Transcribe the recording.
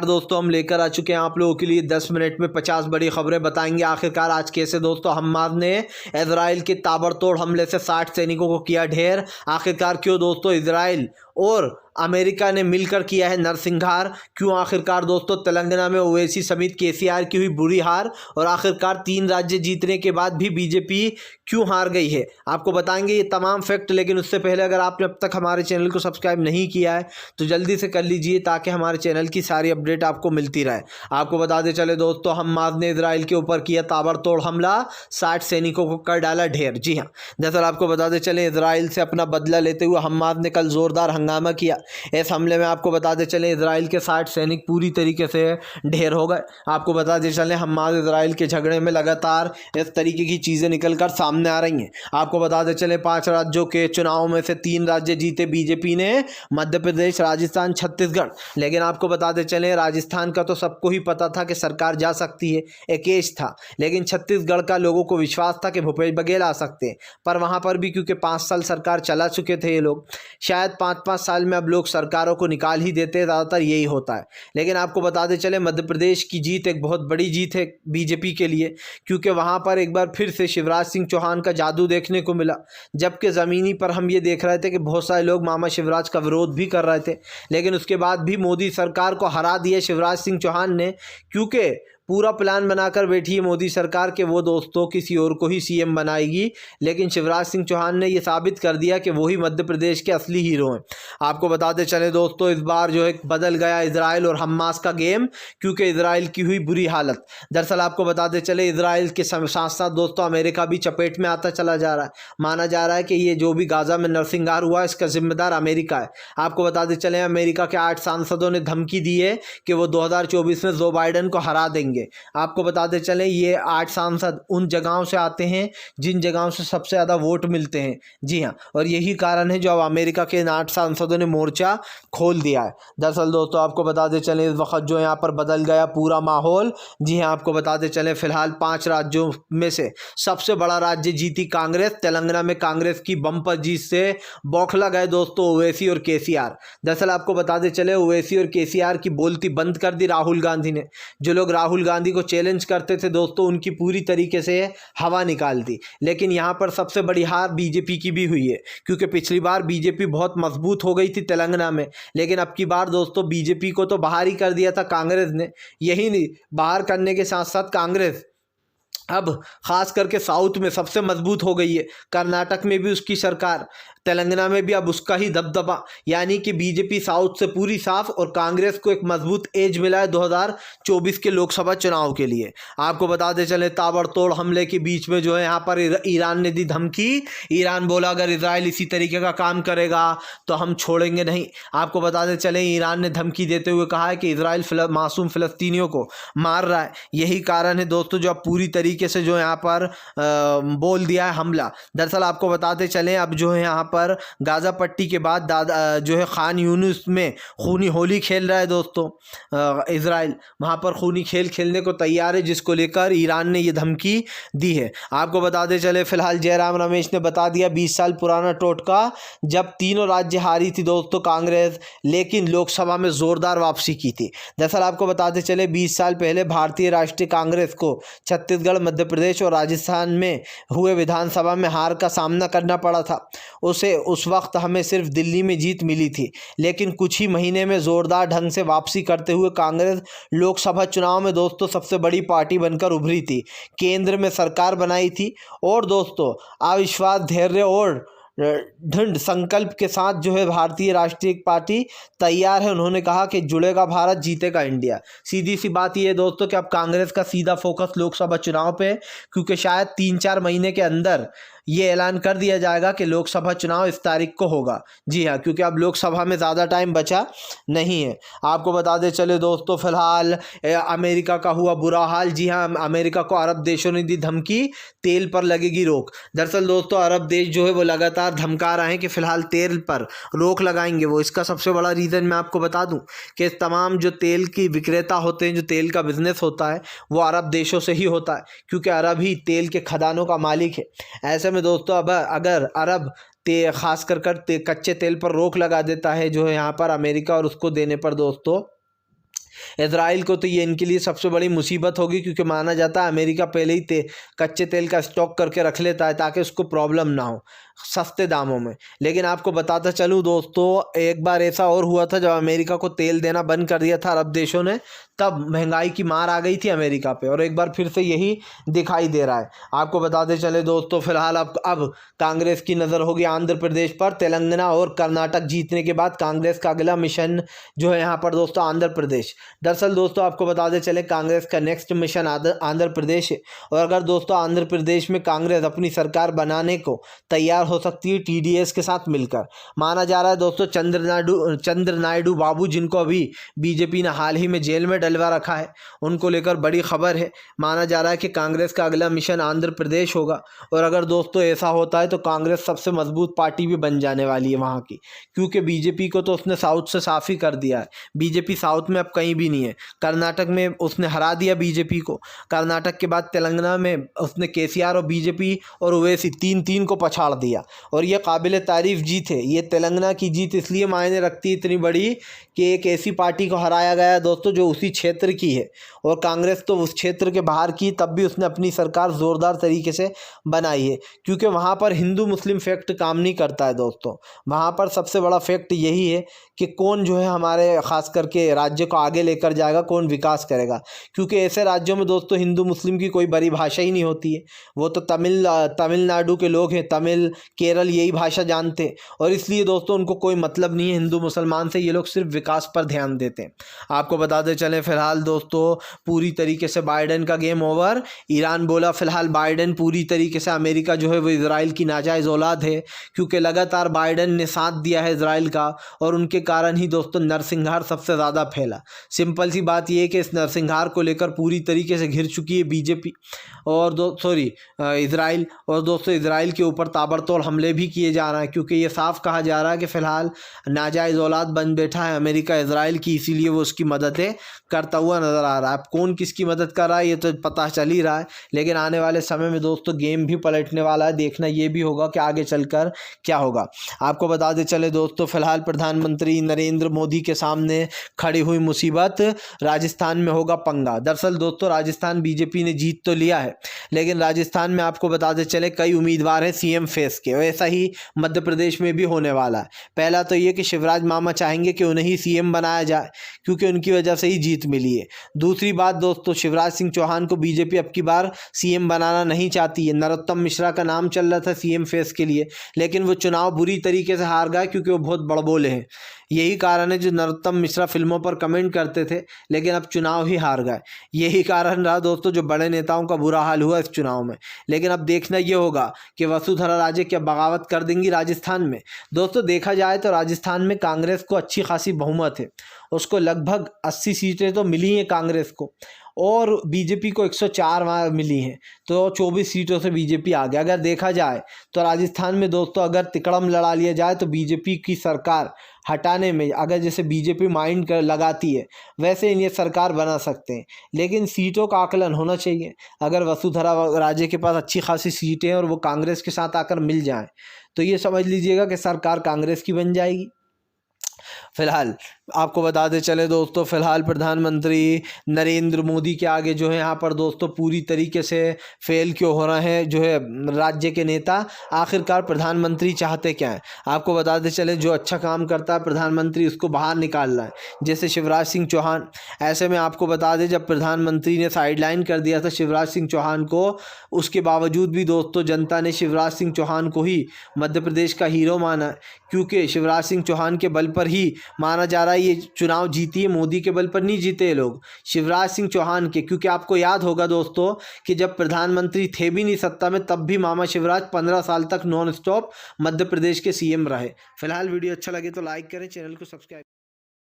दोस्तों हम लेकर आ चुके हैं आप लोगों के लिए 10 मिनट में 50 बड़ी खबरें बताएंगे आखिरकार आज कैसे दोस्तों हमास ने इजराइल के ताबड़तोड़ हमले से 60 सैनिकों को किया ढेर। आखिरकार क्यों दोस्तों इजराइल और अमेरिका ने मिलकर किया है नरसंहार, क्यों आखिरकार दोस्तों तेलंगाना में ओवैसी समेत केसीआर की हुई बुरी हार, और आखिरकार 3 राज्य जीतने के बाद भी बीजेपी क्यों हार गई है, आपको बताएंगे ये तमाम फैक्ट। लेकिन उससे पहले अगर आपने अब तक हमारे चैनल को सब्सक्राइब नहीं किया है तो जल्दी से कर लीजिए ताकि हमारे चैनल की सारी अपडेट आपको मिलती रहे। आपको बताते चले दोस्तों हमास ने इजराइल के ऊपर किया ताबड़तोड़ हमला, 60 सैनिकों को कर डाला ढेर। जी हाँ, दरअसल आपको बताते चले इजराइल से अपना बदला लेते हुए हमास ने कल जोरदार हंगामा किया। इस हमले में आपको बताते चले इजराइल के 60 सैनिक पूरी तरीके से ढेर हो गए। आपको बताते चले हमास इजराइल के झगड़े में लगातार इस तरीके की चीज़ें निकलकर सामने आ रही हैं। आपको बताते चले 5 राज्यों के चुनाव में से 3 राज्य जीते बीजेपी ने, मध्य प्रदेश, राजस्थान, छत्तीसगढ़। लेकिन आपको बताते चले राजस्थान का तो सबको ही पता था कि सरकार जा सकती है, एक एज था। लेकिन छत्तीसगढ़ का लोगों को विश्वास था कि भूपेश बघेल आ सकते हैं, पर वहाँ पर भी क्योंकि 5 साल सरकार चला चुके थे ये लोग, शायद 5-5 साल में अब लोग सरकारों को निकाल ही देते हैं, ज़्यादातर यही होता है। लेकिन आपको बताते चले मध्य प्रदेश की जीत एक बहुत बड़ी जीत है बीजेपी के लिए, क्योंकि वहाँ पर एक बार फिर से शिवराज सिंह चौहान का जादू देखने को मिला। जबकि ज़मीनी पर हम ये देख रहे थे कि बहुत सारे लोग मामा शिवराज का विरोध भी कर रहे थे, लेकिन उसके बाद भी मोदी सरकार को हरा दिया शिवराज सिंह चौहान ने, क्योंकि पूरा प्लान बनाकर बैठी है मोदी सरकार के वो दोस्तों किसी और को ही सीएम बनाएगी। लेकिन शिवराज सिंह चौहान ने ये साबित कर दिया कि वही मध्य प्रदेश के असली हीरो हैं। आपको बताते चले दोस्तों इस बार जो है बदल गया इजराइल और हमास का गेम, क्योंकि इजराइल की हुई बुरी हालत। दरअसल आपको बताते चले इजराइल के साथ साथ दोस्तों अमेरिका भी चपेट में आता चला जा रहा है। माना जा रहा है कि ये जो भी गाजा में नरसंहार हुआ इसका जिम्मेदार अमेरिका है। आपको बताते चले अमेरिका के 8 सांसदों ने धमकी दी है कि वो 2024 में जो बाइडेन को हरा देंगे। आपको बताते चलें ये 8 सांसद उन जगहों से आते हैं जिन जगहों से सबसे ज़्यादा वोट मिलते हैं। जी हाँ, और यही कारण है जो अब अमेरिका के 8 सांसदों ने मोर्चा खोल दिया है। दरअसल दोस्तों आपको बताते चलें इस वक्त जो यहाँ पर बदल गया पूरा माहौल। जी हाँ, आपको बताते चलें फिलहाल 5 राज्यों में से सबसे बड़ा राज्य जीती कांग्रेस। तेलंगाना में कांग्रेस की बम्पर जीत से बौखला गए दोस्तों ओवैसी और केसीआर। दरअसल आपको बताते चले ओवैसी और केसीआर की बोलती बंद कर दी राहुल गांधी ने। जो लोग राहुल गांधी को चैलेंज करते थे दोस्तों उनकी पूरी तरीके से हवा निकाल दी। लेकिन यहाँ पर सबसे बड़ी हार बीजेपी की भी हुई है, क्योंकि पिछली बार बीजेपी बहुत मजबूत हो गई थी तेलंगाना में, लेकिन अब की बार दोस्तों बीजेपी को तो बाहर ही कर दिया था कांग्रेस ने। यही नहीं, बाहर करने के साथ साथ कांग्रेस अब खास करके साउथ में सबसे मजबूत हो गई है। कर्नाटक में भी उसकी सरकार, तेलंगाना में भी अब उसका ही दबदबा, यानी कि बीजेपी साउथ से पूरी साफ और कांग्रेस को एक मजबूत एज मिला है 2024 के लोकसभा चुनाव के लिए। आपको बताते चले ताबड़तोड़ हमले के बीच में जो है यहाँ पर ईरान ने दी धमकी। ईरान बोला अगर इजराइल इसी तरीके का काम करेगा तो हम छोड़ेंगे नहीं। आपको बताते चले ईरान ने धमकी देते हुए कहा है कि इजराइल मासूम फिलिस्तीनियों को मार रहा है। यही कारण है दोस्तों जो अब पूरी तरीके से जो यहाँ पर बोल दिया है हमला। दरअसल आपको बताते चलें अब जो है यहाँ पर गाजा पट्टी के बाद जो है खान यूनिस में खूनी होली खेल रहा है दोस्तों इजराइल। वहाँ पर खूनी खेल खेलने को तैयार है, जिसको लेकर ईरान ने ये धमकी दी है। आपको बताते चले फिलहाल जयराम रमेश ने बता दिया 20 साल पुराना टोटका, जब तीनों राज्य हारी थी दोस्तों कांग्रेस, लेकिन लोकसभा में जोरदार वापसी की थी। दरअसल आपको बताते चले 20 साल पहले भारतीय राष्ट्रीय कांग्रेस को छत्तीसगढ़, मध्य प्रदेश और राजस्थान में हुए विधानसभा में हार का सामना करना पड़ा था। उस वक्त हमें सिर्फ दिल्ली में जीत मिली थी, लेकिन कुछ ही महीने में जोरदार ढंग से वापसी करते हुए कांग्रेस लोकसभा चुनाव में दोस्तों सबसे बड़ी पार्टी बनकर उभरी थी, केंद्र में सरकार बनाई थी और दोस्तों अविश्वास, धैर्य और दृढ़ संकल्प के साथ जो है भारतीय राष्ट्रीय पार्टी तैयार है। उन्होंने कहा कि जुड़ेगा भारत, जीतेगा इंडिया। सीधी सी बात ये है दोस्तों कि अब कांग्रेस का सीधा फोकस लोकसभा चुनाव पे, क्योंकि शायद 3-4 महीने के अंदर ये ऐलान कर दिया जाएगा कि लोकसभा चुनाव इस तारीख को होगा। जी हाँ, क्योंकि अब लोकसभा में ज़्यादा टाइम बचा नहीं है। आपको बताते चले दोस्तों फिलहाल अमेरिका का हुआ बुरा हाल। जी हाँ, अमेरिका को अरब देशों ने दी धमकी, तेल पर लगेगी रोक। दरअसल दोस्तों अरब देश जो है वो लगातार धमका रहे हैं कि फिलहाल तेल पर रोक लगाएंगे वो। इसका सबसे बड़ा रीज़न मैं आपको बता दूं कि तमाम जो तेल की विक्रेता होते हैं, जो तेल का बिजनेस होता है, वो अरब देशों से ही होता है, क्योंकि अरब ही तेल के खदानों का मालिक है। ऐसे में दोस्तों अब अगर अरब खास कर कच्चे तेल पर रोक लगा देता है जो है यहाँ पर अमेरिका, और उसको देने पर दोस्तों इजराइल को तो ये इनके लिए सबसे बड़ी मुसीबत होगी, क्योंकि माना जाता है अमेरिका पहले ही कच्चे तेल का स्टॉक करके रख लेता है ताकि उसको प्रॉब्लम ना हो सस्ते दामों में। लेकिन आपको बताता चलूँ दोस्तों, एक बार ऐसा और हुआ था जब अमेरिका को तेल देना बंद कर दिया था अरब देशों ने, तब महंगाई की मार आ गई थी अमेरिका पे, और एक बार फिर से यही दिखाई दे रहा है। आपको बताते चले दोस्तों, फिलहाल अब कांग्रेस की नज़र होगी आंध्र प्रदेश पर। तेलंगाना और कर्नाटक जीतने के बाद कांग्रेस का अगला मिशन जो है यहाँ पर दोस्तों आंध्र प्रदेश। दरअसल दोस्तों आपको बताते चले कांग्रेस का नेक्स्ट मिशन आंध्र प्रदेश है, और अगर दोस्तों आंध्र प्रदेश में कांग्रेस अपनी सरकार बनाने को तैयार हो सकती है टीडीएस के साथ मिलकर। माना जा रहा है दोस्तों चंद्र नायडू बाबू, जिनको अभी बीजेपी ने हाल ही में जेल में डलवा रखा है, उनको लेकर बड़ी खबर है। माना जा रहा है कि कांग्रेस का अगला मिशन आंध्र प्रदेश होगा, और अगर दोस्तों ऐसा होता है तो कांग्रेस सबसे मजबूत पार्टी भी बन जाने वाली है वहाँ की, क्योंकि बीजेपी को तो उसने साउथ से साफ ही कर दिया है। बीजेपी साउथ में अब कहीं भी नहीं है। कर्नाटक में उसने हरा दिया बीजेपी को, कर्नाटक के बाद तेलंगाना में उसने केसीआर और बीजेपी और ओवैसी तीन को पछाड़ दिया, और ये काबिल तारीफ जीत है। ये तेलंगाना की जीत इसलिए मायने रखती है इतनी बड़ी कि एक ऐसी पार्टी को हराया गया दोस्तों जो उसी क्षेत्र की है, और कांग्रेस तो उस क्षेत्र के बाहर की, तब भी उसने अपनी सरकार ज़ोरदार तरीके से बनाई है, क्योंकि वहाँ पर हिंदू मुस्लिम फैक्ट काम नहीं करता है दोस्तों। वहाँ पर सबसे बड़ा फैक्ट यही है कि कौन जो है हमारे ख़ास करके राज्य को आगे लेकर जाएगा, कौन विकास करेगा, क्योंकि ऐसे राज्यों में दोस्तों हिंदू मुस्लिम की कोई बड़ी भाषा ही नहीं होती है। वो तो तमिलनाडु के लोग हैं, तमिल केरल यही भाषा जानते हैं, और इसलिए दोस्तों उनको कोई मतलब नहीं है हिंदू मुसलमान से। ये लोग सिर्फ विकास पर ध्यान देते हैं। आपको बताते चलें फिलहाल दोस्तों पूरी तरीके से बाइडेन का गेम ओवर। ईरान बोला फिलहाल बाइडेन पूरी तरीके से अमेरिका जो है वो इजराइल की नाजायज़ औलाद है, क्योंकि लगातार बाइडेन ने साथ दिया है इजराइल का, और उनके कारण ही दोस्तों नरसंहार सबसे ज़्यादा फैला। सिंपल सी बात यह है कि इस नरसंहार को लेकर पूरी तरीके से घिर चुकी है बीजेपी और इजराइल, और दोस्तों इजराइल के ऊपर ताबड़तोड़ हमले भी किए जा रहे हैं, क्योंकि ये साफ कहा जा रहा है कि फ़िलहाल नाजायज़ औलाद बन बैठा है अमेरिका इजराइल की, इसीलिए वो उसकी मददें करता हुआ नज़र आ रहा है। अब कौन किसकी मदद कर रहा है ये तो पता चल ही रहा है, लेकिन आने वाले समय में दोस्तों गेम भी पलटने वाला है। देखना ये भी होगा कि आगे चलकर क्या होगा। आपको बताते चले दोस्तों फिलहाल प्रधानमंत्री नरेंद्र मोदी के सामने खड़ी हुई मुसीबत, राजस्थान में होगा पंगा। दरअसल दोस्तों राजस्थान बीजेपी ने जीत तो लिया है, लेकिन राजस्थान में आपको बताते चले कई उम्मीदवार हैं सीएम फेस के, वैसा ही मध्य प्रदेश में भी होने वाला है। पहला तो ये कि शिवराज मामा चाहेंगे कि उन्हें ही सीएम बनाया जाए, क्योंकि उनकी वजह से ही जीत मिली है। दूसरी बात दोस्तों, शिवराज सिंह चौहान को बीजेपी अब की बार सीएम बनाना नहीं चाहती है। नरोत्तम मिश्रा का नाम चल रहा था सीएम फेस के लिए, लेकिन वो चुनाव बुरी तरीके से हार गए, क्योंकि वो बहुत बड़बोले हैं। यही कारण है जो नरोत्तम मिश्रा फिल्मों पर कमेंट करते थे, लेकिन अब चुनाव ही हार गए। यही कारण रहा दोस्तों जो बड़े नेताओं का बुरा हाल हुआ इस चुनाव में। लेकिन अब देखना ये होगा कि वसुंधरा राजे क्या बगावत कर देंगी राजस्थान में। दोस्तों देखा जाए तो राजस्थान में कांग्रेस को अच्छी खासी बहुमत है, उसको लगभग 80 सीटें तो मिली हैं कांग्रेस को, और बीजेपी को 104 वहाँ मिली हैं, तो 24 सीटों से बीजेपी आ गया। अगर देखा जाए तो राजस्थान में दोस्तों अगर तिकड़म लड़ा लिया जाए तो बीजेपी की सरकार हटाने में, अगर जैसे बीजेपी माइंड कर लगाती है वैसे इन्हें सरकार बना सकते हैं, लेकिन सीटों का आकलन होना चाहिए। अगर वसुंधरा राजे के पास अच्छी खासी सीटें हैं और वो कांग्रेस के साथ आकर मिल जाएं, तो ये समझ लीजिएगा कि सरकार कांग्रेस की बन जाएगी। फिलहाल आपको बताते चले दोस्तों फिलहाल प्रधानमंत्री नरेंद्र मोदी के आगे जो है यहाँ पर दोस्तों पूरी तरीके से फेल क्यों हो रहे हैं जो है राज्य के नेता। आखिरकार प्रधानमंत्री चाहते क्या है, आपको बताते चले जो अच्छा काम करता है प्रधानमंत्री उसको बाहर निकाल रहा है, जैसे शिवराज सिंह चौहान। ऐसे में आपको बता दें जब प्रधानमंत्री ने साइडलाइन कर दिया था शिवराज सिंह चौहान को, उसके बावजूद भी दोस्तों जनता ने शिवराज सिंह चौहान को ही मध्य प्रदेश का हीरो माना, क्योंकि शिवराज सिंह चौहान के बल पर ही माना जा रहा है ये चुनाव जीती है। मोदी के बल पर नहीं जीते ये लोग, शिवराज सिंह चौहान के, क्योंकि आपको याद होगा दोस्तों कि जब प्रधानमंत्री थे भी नहीं सत्ता में, तब भी मामा शिवराज 15 साल तक नॉन स्टॉप मध्य प्रदेश के सीएम रहे। फिलहाल वीडियो अच्छा लगे तो लाइक करें, चैनल को सब्सक्राइब